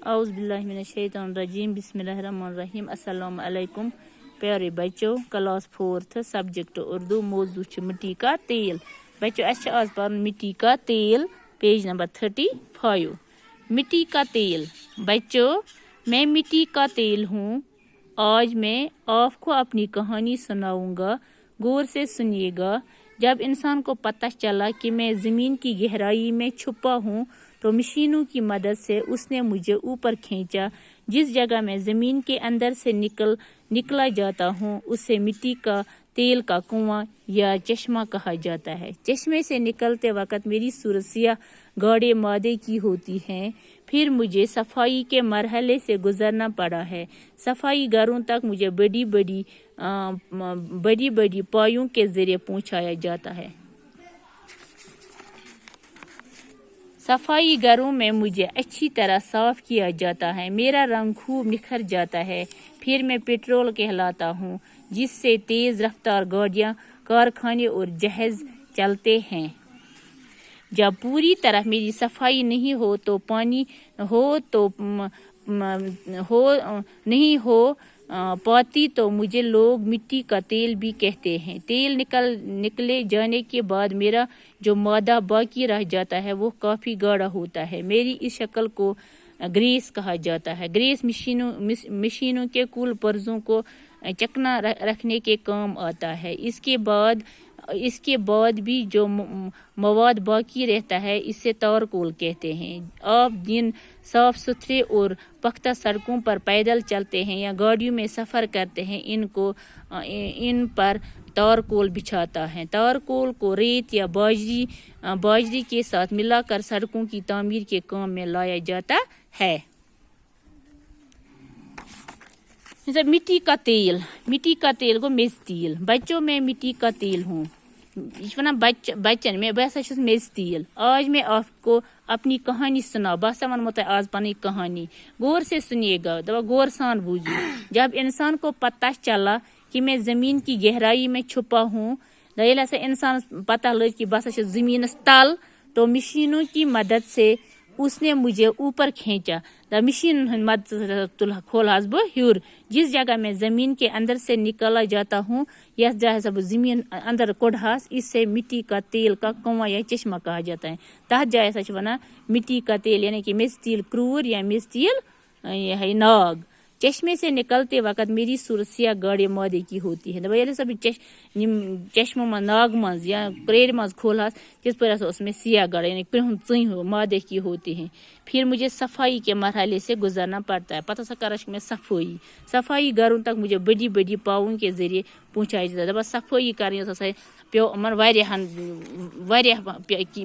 اعوذ باللہ من الشیطان الرجیم بسم اللہ الرحمن الرحیم السلام علیکم پیارے بچو کلاس 4 سبجیکٹ اردو موضوع چھ مٹی کا تیل بچو اس آج پڑھن مٹی کا تیل پیج نمبر 35 مٹی کا تیل بچو میں مٹی کا تیل ہوں آج میں آپ کو اپنی کہانی سناؤں گا غور سے سنیے گا جب انسان کو پتہ چلا کہ میں زمین کی گہرائی میں چھپا ہوں تو مشینوں کی مدد سے اس نے مجھے اوپر کھینچا جس جگہ میں زمین کے اندر سے نکلا جاتا ہوں اسے مٹی کا تیل کا کنواں یا چشمہ کہا جاتا ہے۔ چشمے سے نکلتے وقت میری صورت سیاہ گاڑے مادے کی ہوتی ہیں، پھر مجھے صفائی کے مرحلے سے گزرنا پڑا ہے۔ صفائی گھروں تک مجھے بڑی بڑی پایوں کے ذریعے پہنچایا جاتا ہے۔ صفائی گھروں میں مجھے اچھی طرح صاف کیا جاتا ہے، میرا رنگ خوب نکھر جاتا ہے، پھر میں پٹرول کہلاتا ہوں جس سے تیز رفتار گاڑیاں کارخانے اور جہاز چلتے ہیں۔ جب پوری طرح میری صفائی نہیں ہو تو پاتی تو مجھے لوگ مٹی کا تیل بھی کہتے ہیں۔ تیل نکلے جانے کے بعد میرا جو مادہ باقی رہ جاتا ہے وہ کافی گاڑھا ہوتا ہے، میری اس شکل کو گریس کہا جاتا ہے۔ گریس مشینوں کے کل پرزوں کو چکنا رکھنے کے کام آتا ہے۔ اس کے بعد بھی جو مواد باقی رہتا ہے اسے تارکول کہتے ہیں۔ آپ جن صاف ستھرے اور پختہ سڑکوں پر پیدل چلتے ہیں یا گاڑیوں میں سفر کرتے ہیں ان پر تارکول بچھاتا ہے۔ تارکول کو ریت یا باجری کے ساتھ ملا کر سڑکوں کی تعمیر کے کام میں لایا جاتا ہے۔ مٹی کا تیل کو میز تیل بچوں میں مٹی کا تیل ہوں بچن میں بہت چھس میز تیل آج میں آپ کو اپنی کہانی سنا بہت ونمو تہ آج پنی کہانی غور سے سنیے گا غور سان بوجھیے جب انسان کو پتہ چلا کہ میں زمین کی گہرائی میں چھپا ہوں ییٚلہِ ہسا انسان پتہ لگ کہ بہت چھس زمینس تل تو مشینوں کی مدد سے اس نے مجھے اوپر کھینچا مشین مدد کھولہس بہ ہیور جس جگہ میں زمین کے اندر سے نکالا جاتا ہوں یا جہاں بہ زمین اندر کوڑہس اس سے مٹی کا تیل کا کنواں یا چشمہ کہا جاتا ہے۔ تحت جائے سا ونان مٹی کا تیل یعنی کہ میز تیل کرور یا میز تیل ناگ۔ چشمے سے نکلتے وقت میری صورت سیاہ گاڑے مادے کی ہوتی ہے۔ ییٚلہِ ہسا بہ چشمہ من ناگ مز یا کریڑ مز کھولہس تس پہ اس میں سیاہ گاڑ یعنی کرہن ژیں مادے کی ہوتی ہیں، پھر مجھے صفائی کے مرحلے سے گزرنا پڑتا ہے۔ پتہ سا کرش میں صفائی گھروں تک مجھے بڑی پاؤں کے ذریعے پہنچایا جاتا ہے۔ دپان صفائی کرنی ہسا پیو امن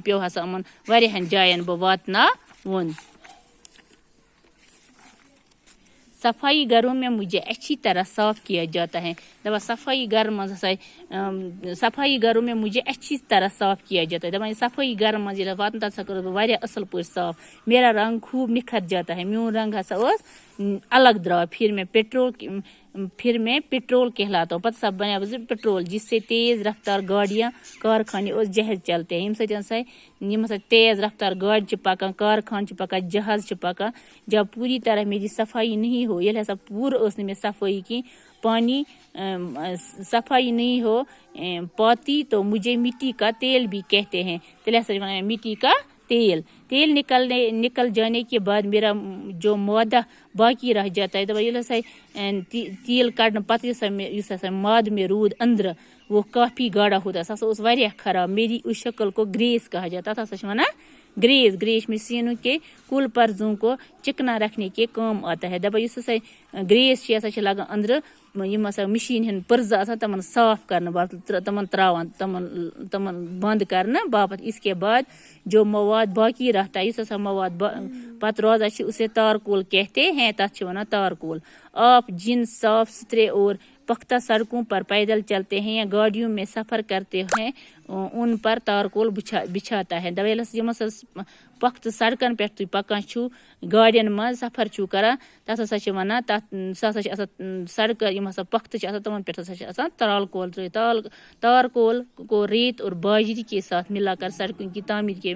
پیو ہسا امن واریاہن جائن بہ واتناوُن۔ صفائی گھروں میں مجھے اچھی طرح صاف کیا جاتا ہے۔ دپان صفائی گھروں میں مجھے اچھی طرح صاف کیا جاتا ہے۔ دپان صفائی گھر مز ییٚلہِ واتن تتھ سا کرو بہ واریاہ اصل پٲٹھۍ صاف، میرا رنگ خوب نکھر جاتا ہے، میون رنگ ہسا الگ درا پھر میں پٹرول کہلاتا ہوں۔ پتہ سا بنیا پٹرول جس سے تیز رفتار گاڑیاں کارخانے اور جہاز چلتے ہیں۔ یم ہسا تیز رفتار گاڑی چھ پکان، کارخان چھ پکان، جہاز چھ پکان۔ جب پوری طرح میری صفائی نہیں ہو ییٚلہِ ہسا پور اس میں صفائی کی صفائی نہیں ہو پاتی تو مجھے مٹی کا تیل بھی کہتے ہیں۔ تیل ہسا مٹی کا تیل نکل جانے کے بعد میرا جو مادہ باقی رہ جاتا ہے ییٚلہِ ہسا تیل کڑنے پتہ یس ہسا ماد میں رود اندر وہ کافی گاڑھا ہوتا ہے، سا اس واریاہ خراب، میری اس شکل کو گریس کہا جاتا ہے۔ تتھ ہسا ونان گریس مشینوں کے کل پرزوں کو چکنا رکھنے کے کام آتا ہے۔ دپان اس ہسا گریس چھ لگان اندر یم ہسا مشین ہند پرزٕ آسان تمن صاف کرنے باپت تمن تراوان تمن بند کرنے باپت۔ اس کے بعد جو مواد باقی رہتا ہے اس ہسا مواد پتہ روزان چھ اسے تارکول کہتے ہیں، تتھ چھ ونان تارکول۔ آپ جن صاف ستھرے اور پختہ سڑکوں پر پیدل چلتے ہیں یا گاڑیوں میں سفر کرتے ہیں ان پر تارکول بچھاتا ہے۔ یم ہسا پختہ سڑکن پہ تھی پکان چھو گاڑین مز سفر چھو کران تتھ ہسا چھ ونان سہ ہسا چھ آسان سڑک یم ہسا پختہ چھ آسان تمن پہ ہسا چھ آسان تارکول ترٲیِتھ۔ تارکول کو ریت اور باجری کے ساتھ ملا کر سڑکوں کی تعمیر کے